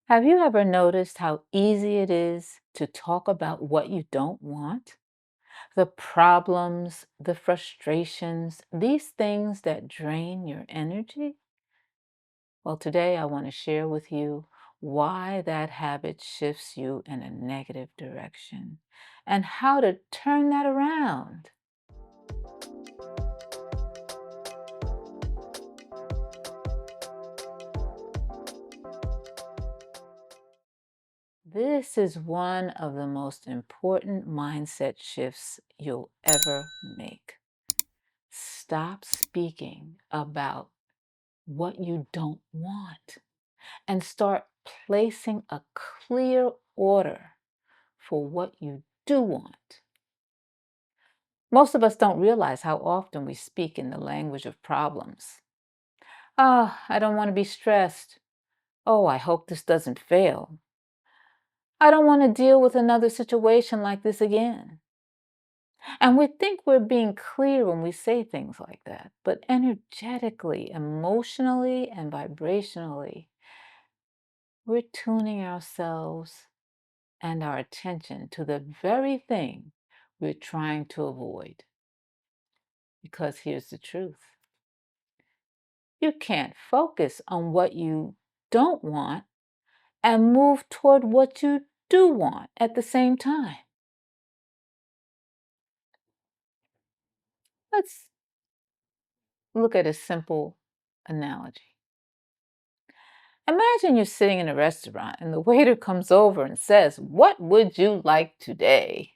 Have you ever noticed how easy it is to talk about what you don't want? The problems, the frustrations, these things that drain your energy? Well, today I want to share with you why that habit shifts you in a negative direction and how to turn that around. This is one of the most important mindset shifts you'll ever make. Stop speaking about what you don't want and start placing a clear order for what you do want. Most of us don't realize how often we speak in the language of problems. Oh, I don't want to be stressed. Oh, I hope this doesn't fail. I don't want to deal with another situation like this again. And we think we're being clear when we say things like that, but energetically, emotionally, and vibrationally, we're tuning ourselves and our attention to the very thing we're trying to avoid. Because here's the truth: you can't focus on what you don't want and move toward what you do want at the same time. Let's look at a simple analogy. Imagine you're sitting in a restaurant and the waiter comes over and says, "What would you like today?"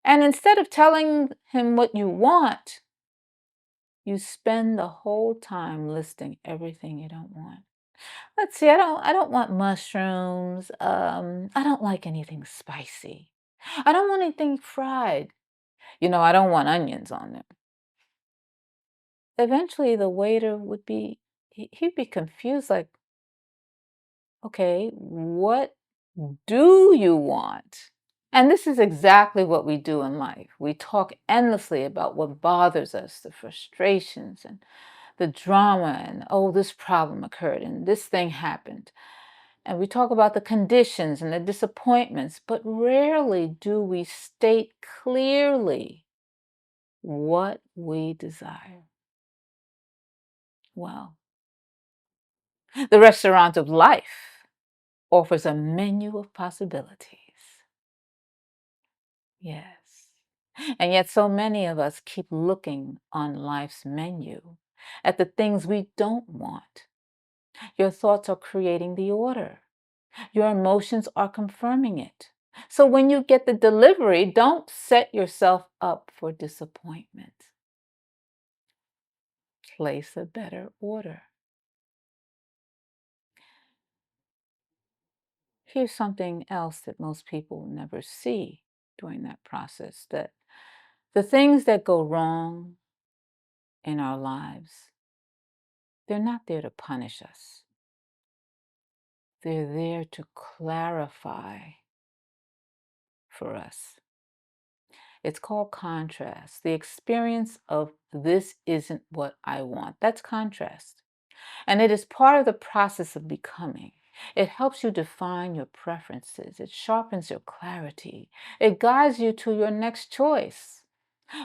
And instead of telling him what you want, you spend the whole time listing everything you don't want. Let's see, I don't want mushrooms. I don't like anything spicy. I don't want anything fried. I don't want onions on them. Eventually the waiter he'd be confused, like, okay, what do you want? And this is exactly what we do in life. We talk endlessly about what bothers us, the frustrations and the drama, and oh, this problem occurred and this thing happened. And we talk about the conditions and the disappointments, but rarely do we state clearly what we desire. Well, the restaurant of life offers a menu of possibilities. Yes. And yet, so many of us keep looking on life's menu at the things we don't want. Your thoughts are creating the order, your emotions are confirming it. So when you get the delivery, don't set yourself up for disappointment. Place a better order. Here's something else that most people never see during that process: that the things that go wrong in our lives, they're not there to punish us. They're there to clarify for us. It's called contrast. The experience of "this isn't what I want." That's contrast. And it is part of the process of becoming. It helps you define your preferences. It sharpens your clarity. It guides you to your next choice.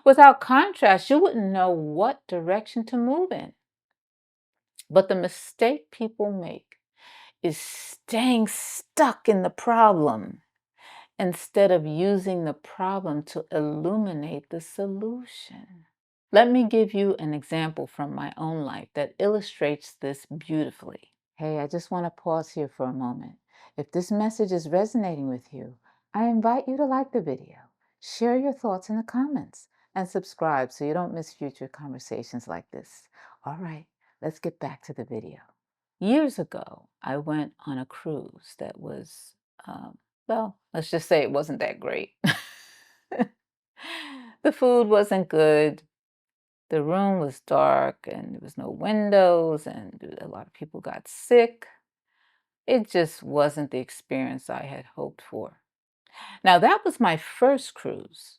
Without contrast, you wouldn't know what direction to move in. But the mistake people make is staying stuck in the problem instead of using the problem to illuminate the solution. Let me give you an example from my own life that illustrates this beautifully. Hey, I just want to pause here for a moment. If this message is resonating with you, I invite you to like the video, share your thoughts in the comments, and subscribe so you don't miss future conversations like this. All right, let's get back to the video. Years ago, I went on a cruise that was, well, let's just say it wasn't that great. The food wasn't good. The room was dark and there was no windows, and a lot of people got sick. It just wasn't the experience I had hoped for. Now, that was my first cruise.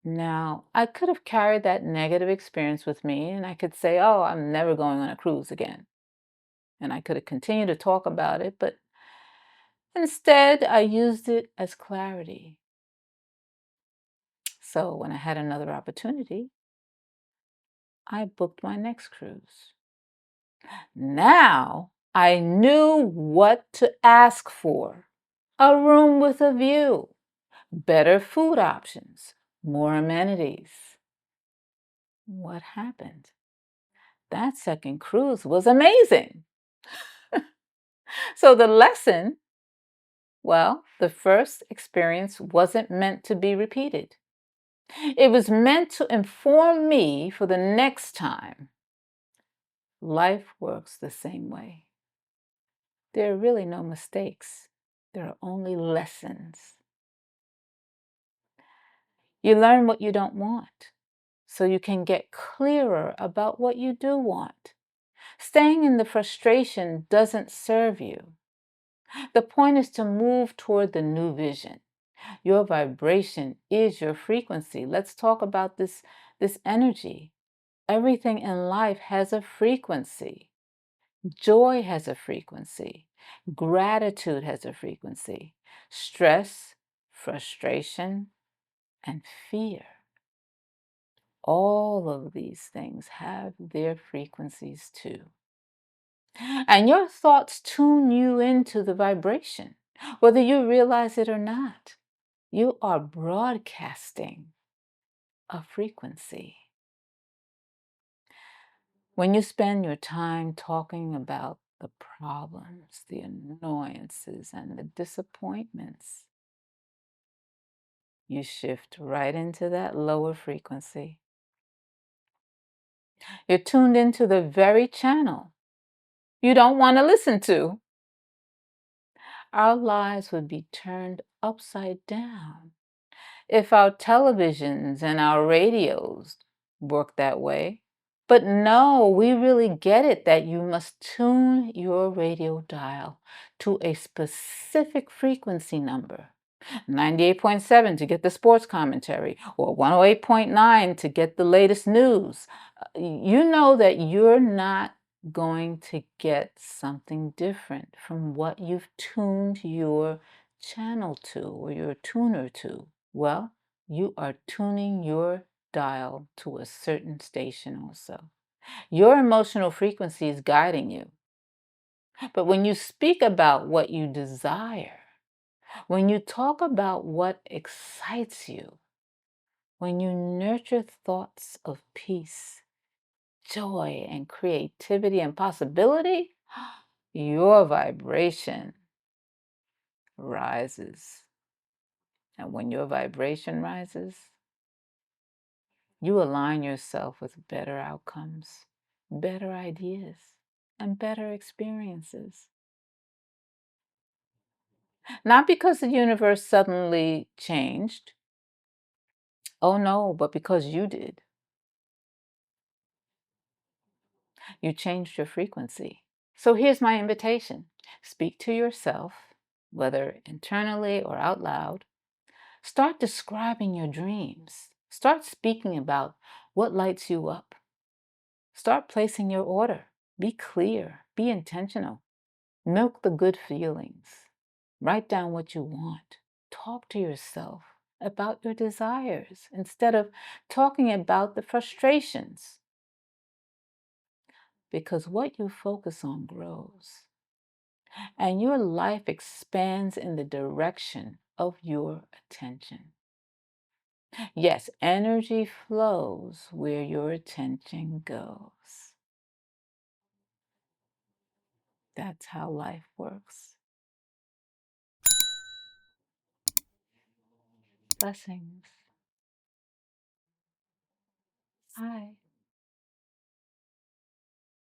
Now, I could have carried that negative experience with me and I could say, oh, I'm never going on a cruise again. And I could have continued to talk about it, but instead I used it as clarity. So when I had another opportunity, I booked my next cruise. Now I knew what to ask for. A room with a view, better food options, more amenities. What happened? That second cruise was amazing. So the lesson, well, the first experience wasn't meant to be repeated. It was meant to inform me for the next time. Life works the same way. There are really no mistakes. There are only lessons. You learn what you don't want, so you can get clearer about what you do want. Staying in the frustration doesn't serve you. The point is to move toward the new vision. Your vibration is your frequency. Let's talk about this energy. Everything in life has a frequency. Joy has a frequency. Gratitude has a frequency. Stress, frustration, and fear. All of these things have their frequencies too. And your thoughts tune you into the vibration, whether you realize it or not. You are broadcasting a frequency. When you spend your time talking about the problems, the annoyances, and the disappointments, you shift right into that lower frequency. You're tuned into the very channel you don't want to listen to. Our lives would be turned upside down if our televisions and our radios work that way. But no, we really get it that you must tune your radio dial to a specific frequency number. 98.7 to get the sports commentary, or 108.9 to get the latest news. You know that you're not going to get something different from what you've tuned your channel to or your tuner to. Well, you are tuning your dial to a certain station also. Your emotional frequency is guiding you. But when you speak about what you desire, when you talk about what excites you, when you nurture thoughts of peace, joy, and creativity and possibility, your vibration rises. And when your vibration rises, you align yourself with better outcomes, better ideas, and better experiences. Not because the universe suddenly changed. Oh no, but because you did. You changed your frequency. So here's my invitation. Speak to yourself, whether internally or out loud. Start describing your dreams. Start speaking about what lights you up. Start placing your order. Be clear. Be intentional. Milk the good feelings. Write down what you want. Talk to yourself about your desires instead of talking about the frustrations. Because what you focus on grows, and your life expands in the direction of your attention. Yes, energy flows where your attention goes. That's how life works. Blessings. Hi.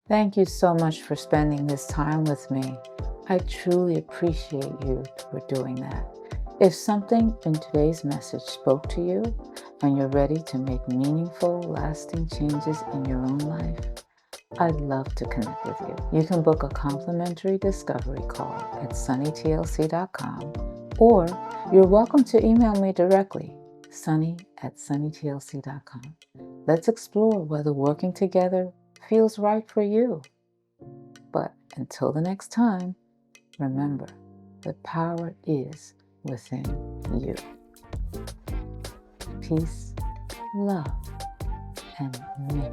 Thank you so much for spending this time with me. I truly appreciate you for doing that. If something in today's message spoke to you and you're ready to make meaningful, lasting changes in your own life, I'd love to connect with you. You can book a complimentary discovery call at sunnytlc.com, or you're welcome to email me directly, sunny@sunnytlc.com. Let's explore whether working together feels right for you. But Until the next time, remember, the power is within you. Peace, love, and many